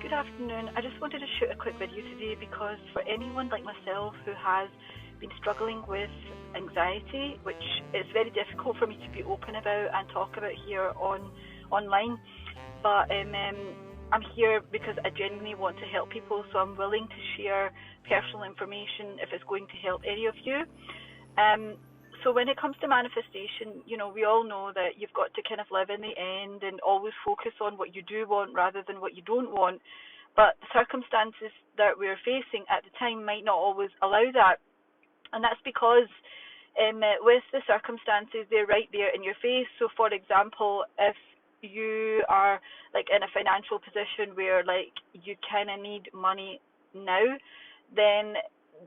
Good afternoon. I just wanted to shoot a quick video today because for anyone like myself who has been struggling with anxiety, which is very difficult for me to be open about and talk about here online, but I'm here because I genuinely want to help people, so I'm willing to share personal information if it's going to help any of you. Um, so when it comes to manifestation, we all know that you've got to kind of live in the end and always focus on what you do want rather than what you don't want. But the circumstances that we're facing at the time might not always allow that. And that's because with the circumstances, they're right there in your face. So for example, if you are like in a financial position where like you kind of need money now, then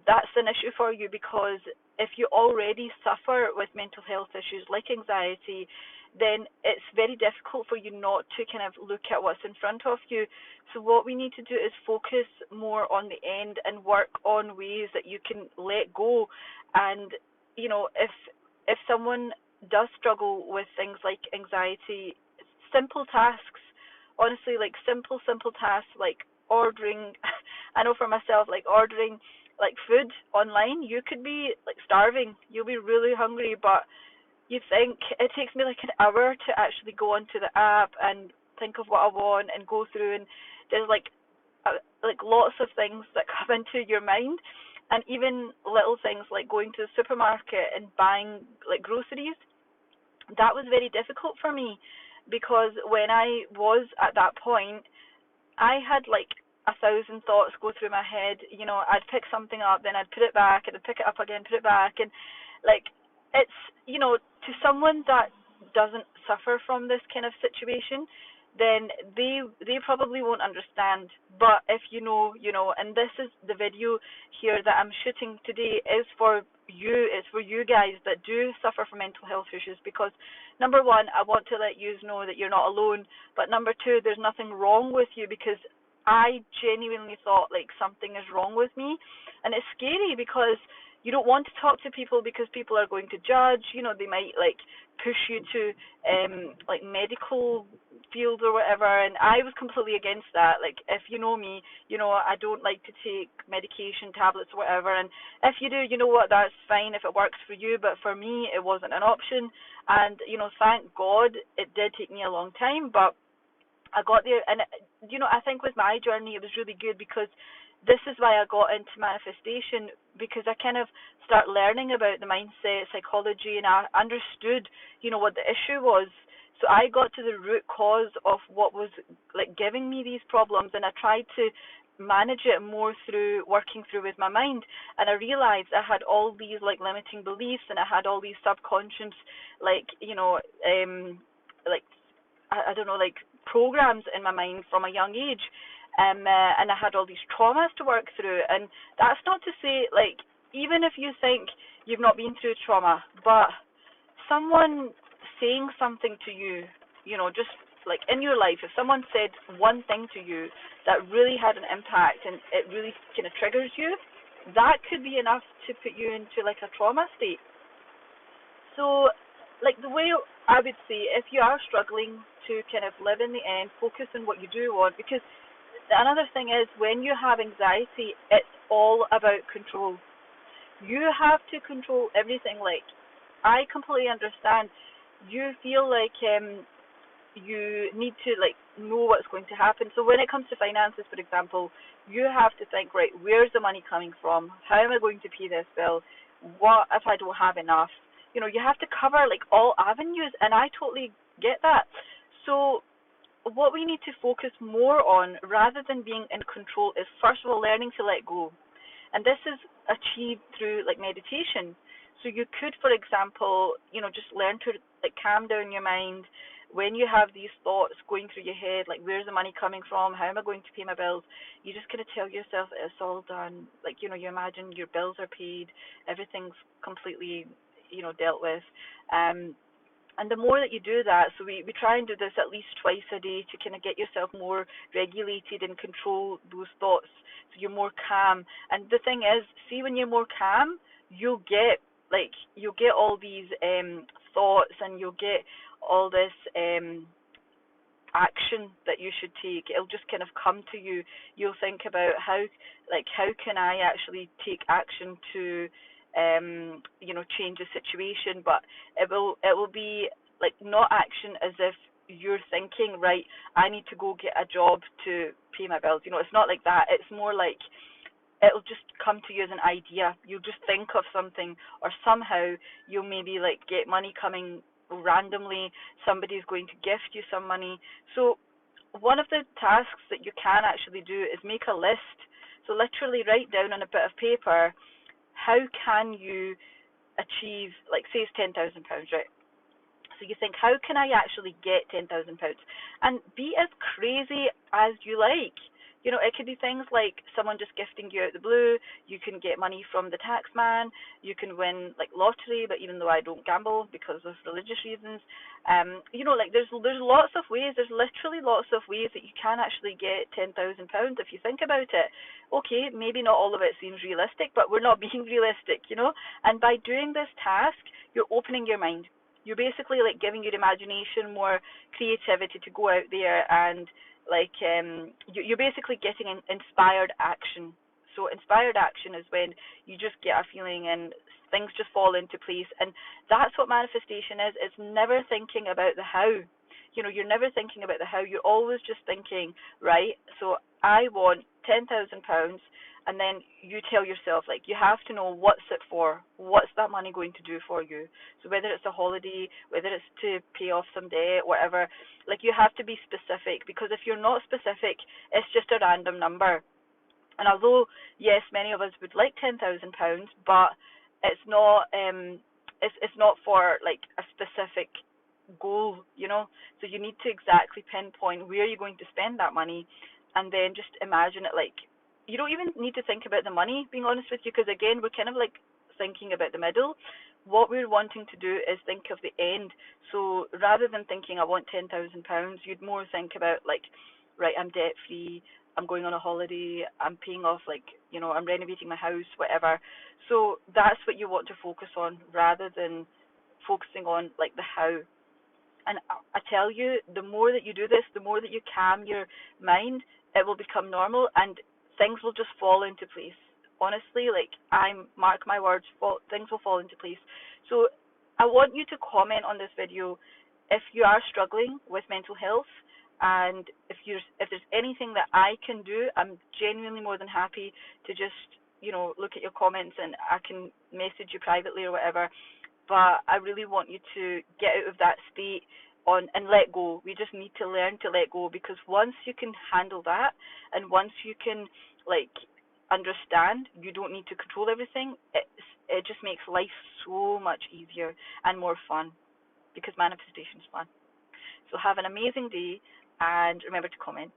that's an issue for you, because if you already suffer with mental health issues like anxiety, then it's very difficult for you not to kind of look at what's in front of you. So what we need to do is focus more on the end and work on ways that you can let go. And if someone does struggle with things like anxiety, simple tasks, honestly, like simple tasks like ordering I know for myself, like ordering like food online, you could be like starving, you'll be really hungry, but you think it takes me like an hour to actually go onto the app and think of what I want and go through, and there's like lots of things that come into your mind. And even little things like going to the supermarket and buying like groceries, that was very difficult for me, because when I was at that point, I had like 1,000 thoughts go through my head. I'd pick something up, then I'd put it back, and I'd pick it up again, put it back, and like it's to someone that doesn't suffer from this kind of situation, then they probably won't understand. But if you know, and this is the video here that I'm shooting today is for you. It's for you guys that do suffer from mental health issues, because number one, I want to let you know that you're not alone. But number two, there's nothing wrong with you, because I genuinely thought like something is wrong with me. And it's scary because you don't want to talk to people because people are going to judge. They might like push you to like medical fields or whatever, and I was completely against that. Like, if you know me, I don't like to take medication, tablets, or whatever. And if you do, you know what, that's fine if it works for you, but for me it wasn't an option. And thank God it did take me a long time, but I got there. And I think with my journey it was really good, because this is why I got into manifestation, because I kind of start learning about the mindset, psychology, and I understood, what the issue was. So I got to the root cause of what was like giving me these problems, and I tried to manage it more through working through with my mind. And I realized I had all these like limiting beliefs, and I had all these subconscious like like I don't know, like programs in my mind from a young age. And I had all these traumas to work through. And that's not to say, like, even if you think you've not been through trauma, but someone saying something to you, just like in your life, if someone said one thing to you that really had an impact and it really kind of triggers you, that could be enough to put you into like a trauma state. So, like, the way I would say, if you are struggling to kind of live in the end, focus on what you do want, because another thing is, when you have anxiety, it's all about control. You have to control everything. Like, I completely understand. You feel like you need to like know what's going to happen. So when it comes to finances, for example, you have to think, right, where's the money coming from? How am I going to pay this bill? What if I don't have enough? You have to cover like all avenues, and I totally get that. So what we need to focus more on, rather than being in control, is first of all learning to let go. And this is achieved through like meditation. So you could, for example, just learn to like calm down your mind when you have these thoughts going through your head, like, where's the money coming from? How am I going to pay my bills? You just kind of tell yourself it's all done. Like, you imagine your bills are paid, everything's completely, dealt with. And the more that you do that, so we try and do this at least twice a day to kind of get yourself more regulated and control those thoughts, so you're more calm. And the thing is, see, when you're more calm, you'll get all these thoughts, and you'll get all this action that you should take. It'll just kind of come to you. You'll think about how can I actually take action to change the situation. But it will be like not action as if you're thinking, right, I need to go get a job to pay my bills. It's not like that. It's more like it'll just come to you as an idea. You'll just think of something, or somehow you'll maybe like get money coming randomly. Somebody's going to gift you some money. So one of the tasks that you can actually do is make a list. So literally write down on a bit of paper, how can you achieve, like, say it's £10,000, right? So you think, how can I actually get £10,000? And be as crazy as you like. It could be things like someone just gifting you out the blue. You can get money from the tax man. You can win like lottery, but even though I don't gamble because of religious reasons, like there's lots of ways. There's literally lots of ways that you can actually get £10,000 if you think about it. Okay, maybe not all of it seems realistic, but we're not being realistic. And by doing this task, you're opening your mind. You're basically like giving your imagination more creativity to go out there and like you're basically getting inspired action. So inspired action is when you just get a feeling and things just fall into place, and that's what manifestation is. It's never thinking about the how. You're never thinking about the how. You're always just thinking, right, so I want £10,000, and then you tell yourself, like, you have to know what's it for. What's that money going to do for you? So whether it's a holiday, whether it's to pay off some debt, whatever, like, you have to be specific, because if you're not specific, it's just a random number. And although, yes, many of us would like £10,000, but it's not it's not for like a specific goal. So you need to exactly pinpoint where you're going to spend that money, and then just imagine it. Like, you don't even need to think about the money, being honest with you, because again, we're kind of like thinking about the middle. What we're wanting to do is think of the end. So rather than thinking I want £10,000, you'd more think about, like, right, I'm debt free, I'm going on a holiday, I'm paying off, like, I'm renovating my house, whatever. So that's what you want to focus on, rather than focusing on like the how. And I tell you, the more that you do this, the more that you calm your mind, it will become normal, and things will just fall into place. Honestly, like, I mark my words, things will fall into place. So I want you to comment on this video if you are struggling with mental health, and if there's anything that I can do. I'm genuinely more than happy to just look at your comments, and I can message you privately or whatever. But I really want you to get out of that state and let go. We just need to learn to let go, because once you can handle that, and once you can, like, understand you don't need to control everything, it just makes life so much easier and more fun, because manifestation is fun. So have an amazing day, and remember to comment.